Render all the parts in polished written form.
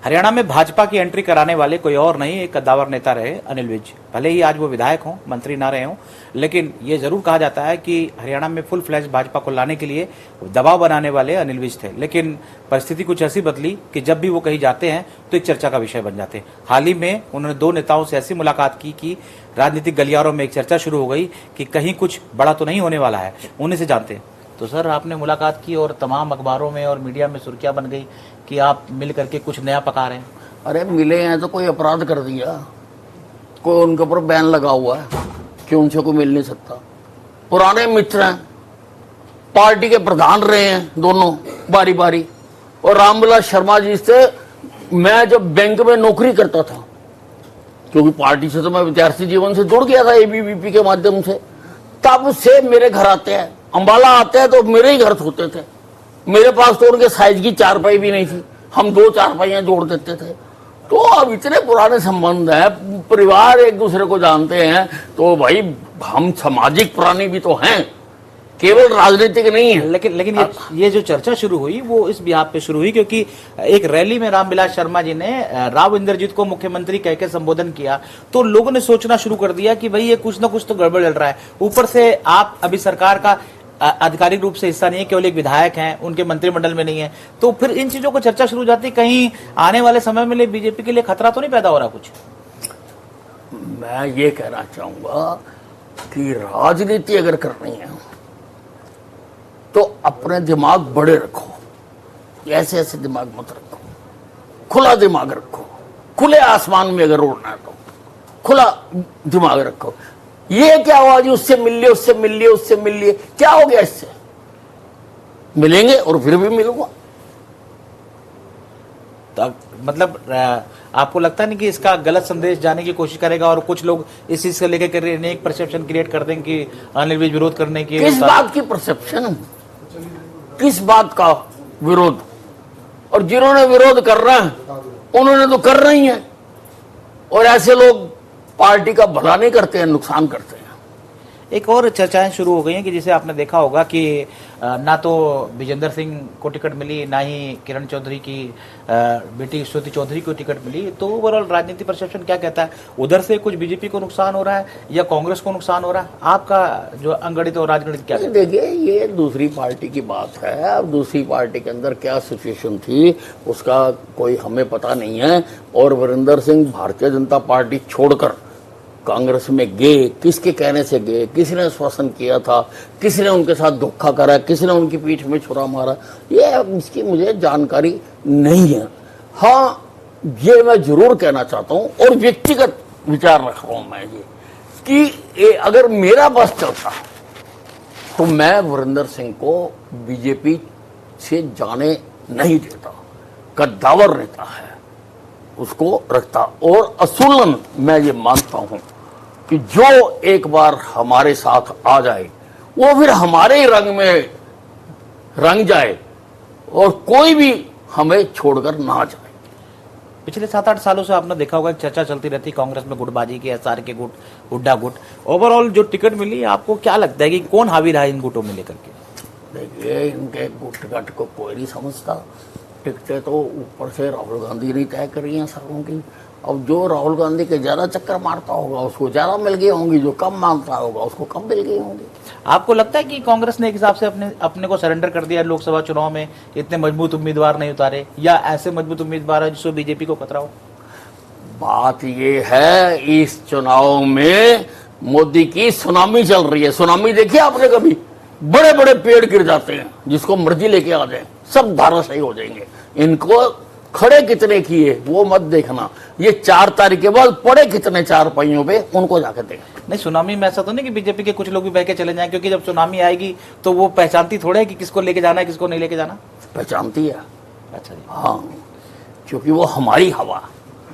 हरियाणा में भाजपा की एंट्री कराने वाले कोई और नहीं, एक कद्दावर नेता रहे अनिल विज। भले ही आज वो विधायक हों, मंत्री ना रहे हों, लेकिन ये जरूर कहा जाता है कि हरियाणा में फुल फ्लैश भाजपा को लाने के लिए दबाव बनाने वाले अनिल विज थे। लेकिन परिस्थिति कुछ ऐसी बदली कि जब भी वो कहीं जाते हैं तो एक चर्चा का विषय बन जाते हैं। हाल ही में उन्होंने दो नेताओं से ऐसी मुलाकात की कि राजनीतिक गलियारों में एक चर्चा शुरू हो गई कि कहीं कुछ बड़ा तो नहीं होने वाला है। उन्हीं से जानते हैं। तो सर, आपने मुलाकात की और तमाम अखबारों में और मीडिया में सुर्खियां बन गई कि आप मिल करके कुछ नया पका रहे हैं। अरे मिले हैं तो कोई अपराध कर दिया, कोई उनके ऊपर बैन लगा हुआ है कि उनसे कोई मिल नहीं सकता। पुराने मित्र हैं, पार्टी के प्रधान रहे हैं दोनों बारी बारी। और रामविलास शर्मा जी से मैं जब बैंक में नौकरी करता था, क्योंकि पार्टी से तो मैं विद्यार्थी जीवन से जुड़ गया था एबीवीपी के माध्यम से, तब से मेरे घर आते हैं। अंबाला आते हैं तो मेरे ही घर सोते थे। मेरे पास तो उनके साइज की चारपाई भी नहीं थी, हम 2 चारपाइयां जोड़ देते थे। तो अब इतने पुराने संबंध है, परिवार एक दूसरे को जानते हैं, तो भाई हम सामाजिक प्राणी भी तो हैं, केवल राजनीतिक नहीं है। लेकिन ये जो चर्चा शुरू हुई वो इस बिहाफ पे शुरू हुई क्योंकि एक रैली में रामविलास शर्मा जी ने राव इंद्रजीत को मुख्यमंत्री कहकर संबोधन किया, तो लोगों ने सोचना शुरू कर दिया कि भाई ये कुछ ना कुछ तो गड़बड़ चल रहा है। ऊपर से आप अभी सरकार का आधिकारिक रूप से हिस्सा नहीं है, केवल एक विधायक हैं, उनके मंत्रिमंडल में नहीं है, तो फिर इन चीजों को चर्चा शुरू हो जाती है। कहीं आने वाले समय में बीजेपी के लिए खतरा तो नहीं पैदा हो रहा कुछ? मैं ये कहना चाहूंगा कि राजनीति अगर करनी है तो अपने दिमाग बड़े रखो, ऐसे ऐसे दिमाग मत रखो, खुला दिमाग रखो। खुले आसमान में अगर उड़ना है तो खुला दिमाग रखो। ये क्या हुआ जी, उससे मिल लिए, उससे मिल लिए, उससे मिल लिए, क्या हो गया इससे? मिलेंगे और फिर भी मिलूंगा। तो मतलब आपको लगता नहीं कि इसका गलत संदेश जाने की कोशिश करेगा और कुछ लोग इस चीज से लेकर कर रहे हैं, एक परसेप्शन क्रिएट कर देंगे कि अनिल विज विरोध करने की? किस बात की परसेप्शन, किस बात का विरोध? और जिन्होंने विरोध कर रहे हैं उन्होंने तो कर रही हैं, और ऐसे लोग पार्टी का भला नहीं करते हैं, नुकसान करते हैं। एक और चर्चाएं शुरू हो गई हैं कि जिसे आपने देखा होगा कि ना तो विजेंद्र सिंह को टिकट मिली, ना ही किरण चौधरी की बेटी श्रुति चौधरी को टिकट मिली। तो ओवरऑल राजनीति परसेप्शन क्या कहता है? उधर से कुछ बीजेपी को नुकसान हो रहा है या कांग्रेस को नुकसान हो रहा है? आपका जो अंगणित और राजगणित क्या? देखिए, ये दूसरी पार्टी की बात है। अब दूसरी पार्टी के अंदर क्या सिचुएशन थी उसका कोई हमें पता नहीं है। और वीरेंद्र सिंह भारतीय जनता पार्टी छोड़कर कांग्रेस में गए, किसके कहने से गए, किसने आश्वासन किया था, किसने उनके साथ धोखा करा, किसने उनकी पीठ में छुरा मारा, ये इसकी मुझे जानकारी नहीं है। हाँ, ये मैं जरूर कहना चाहता हूँ और व्यक्तिगत विचार रख रहा हूँ मैं ये कि अगर मेरा बस चलता तो मैं वीरेंद्र सिंह को बीजेपी से जाने नहीं देता। कद्दावर नेता है, उसको रखता। और असूलन मैं ये मानता हूं कि जो एक बार हमारे साथ आ जाए वो फिर हमारे ही रंग में रंग जाए और कोई भी हमें छोड़कर ना जाए। पिछले 7-8 सालों से आपने देखा होगा चर्चा चलती रहती कांग्रेस में गुटबाजी की, एसआर के गुट, हुड्डा गुट। ओवरऑल जो टिकट मिली, आपको क्या लगता है कि कौन हावी रहा इन गुटों में लेकर के? देखिए, इनके गुट गट को कोई नहीं समझता। टिकटें तो ऊपर से राहुल गांधी ने तय करी हैं सबों की। अब जो राहुल गांधी के ज्यादा चक्कर मारता होगा उसको ज्यादा मिल गई होंगी, जो कम मानता होगा उसको कम मिल गई होंगी। आपको लगता है कि कांग्रेस ने एक हिसाब से अपने को सरेंडर कर दिया लोकसभा चुनाव में, इतने मजबूत उम्मीदवार नहीं उतारे, या ऐसे मजबूत उम्मीदवार है जिससे बीजेपी को खतरा हो? बात ये है, इस चुनाव में मोदी की सुनामी चल रही है। सुनामी देखिए आपने कभी? बड़े बड़े पेड़ गिर जाते हैं, जिसको मर्जी लेके आ जाए, सब धाराशायी हो जाएंगे। इनको खड़े कितने किए वो मत देखना, ये 4 तारीख के बाद पड़े कितने चारपाइयों पे उनको जाकर देखना। नहीं, सुनामी में ऐसा तो नहीं कि बीजेपी के कुछ लोग भी बह के चले जाएं, क्योंकि जब सुनामी आएगी तो वो पहचानती थोड़े है कि किसको लेके जाना है, किसको नहीं लेके जाना। पहचानती है। अच्छा जी। हाँ, क्योंकि वो हमारी हवा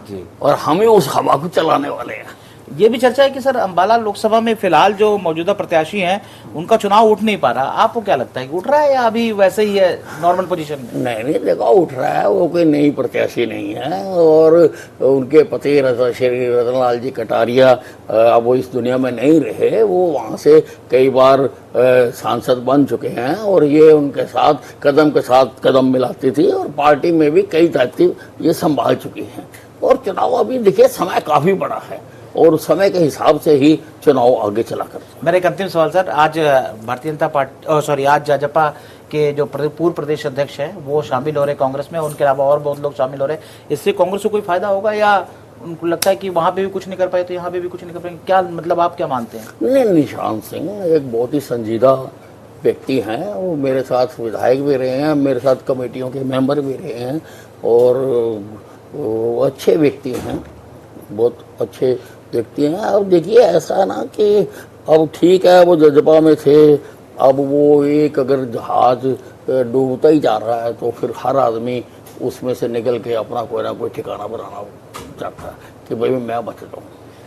जी, और हम ही उस हवा को चलाने वाले हैं। ये भी चर्चा है कि सर अंबाला लोकसभा में फिलहाल जो मौजूदा प्रत्याशी हैं उनका चुनाव उठ नहीं पा रहा, आपको क्या लगता है कि उठ रहा है या अभी वैसे ही है नॉर्मल पोजीशन में? नहीं देखो, उठ रहा है, वो कोई नई प्रत्याशी नहीं है। और उनके पति श्री रतनलाल जी कटारिया अब वो इस दुनिया में नहीं रहे, वो वहाँ से कई बार सांसद बन चुके हैं और ये उनके साथ कदम मिलाती थी और पार्टी में भी कई दायित्व ये संभाल चुकी हैं। और चुनाव अभी देखिए समय काफी बड़ा है और उस समय के हिसाब से ही चुनाव आगे चला कर। मेरा एक अंतिम सवाल सर, आज भारतीय जनता पार्टी आज भाजपा के जो पूर्व प्रदेश अध्यक्ष हैं वो शामिल हो रहे कांग्रेस में, उनके अलावा और बहुत लोग शामिल हो रहे, इससे कांग्रेस को कोई फायदा होगा या उनको लगता है कि वहां पे भी कुछ नहीं कर पाए तो यहाँ पे भी कुछ नहीं कर पाएंगे? क्या मतलब आप क्या मानते हैं? नहीं, निशांत सिंह एक बहुत ही संजीदा व्यक्ति हैं, वो मेरे साथ विधायक भी रहे हैं, मेरे साथ कमेटियों के मेंबर भी रहे हैं और वो अच्छे व्यक्ति हैं, बहुत अच्छे व्यक्ति हैं। अब देखिए ऐसा ना कि अब ठीक है वो जजपा में थे, अब वो एक अगर जहाज डूबता ही जा रहा है तो फिर हर आदमी उसमें से निकल के अपना कोई ना कोई ठिकाना बनाना चाहता है कि भाई मैं बच जाऊँ।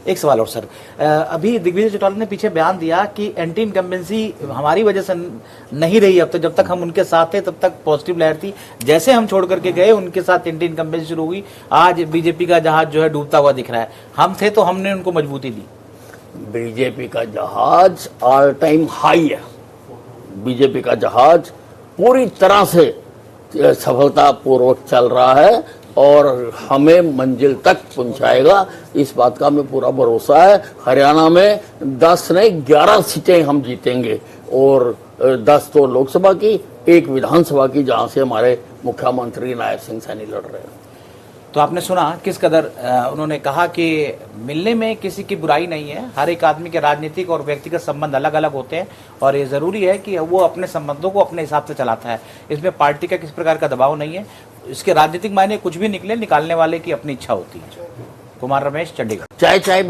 एक सवाल और सर, अभी दिग्विजय चौटाला ने पीछे बयान दिया कि एंटी इनकम्बेंसी हमारी वजह से नहीं रही, अब तक जब तक हम उनके साथ थे तब तक पॉजिटिव लहर थी, जैसे हम छोड़ करके गए उनके साथ एंटी इनकम्बेंसी शुरू हुई, आज बीजेपी का जहाज जो है डूबता हुआ दिख रहा है। हम थे तो हमने उनको मजबूती दी। बीजेपी का जहाज ऑल टाइम हाई है, बीजेपी का जहाज पूरी तरह से सफलतापूर्वक चल रहा है और हमें मंजिल तक पहुंचाएगा, इस बात का हमें पूरा भरोसा है। हरियाणा में 10 नहीं 11 सीटें हम जीतेंगे और 10 तो लोकसभा की, एक विधानसभा की, जहां से हमारे मुख्यमंत्री नायब सिंह सैनी लड़ रहे हैं। तो आपने सुना किस कदर उन्होंने कहा कि मिलने में किसी की बुराई नहीं है, हर एक आदमी के राजनीतिक और व्यक्तिगत संबंध अलग अलग होते हैं और ये जरूरी है कि वो अपने संबंधों को अपने हिसाब से चलाता है, इसमें पार्टी का किस प्रकार का दबाव नहीं है, इसके राजनीतिक मायने कुछ भी निकले, निकालने वाले की अपनी इच्छा होती है। कुमार रमेश, चंडीगढ़। चाय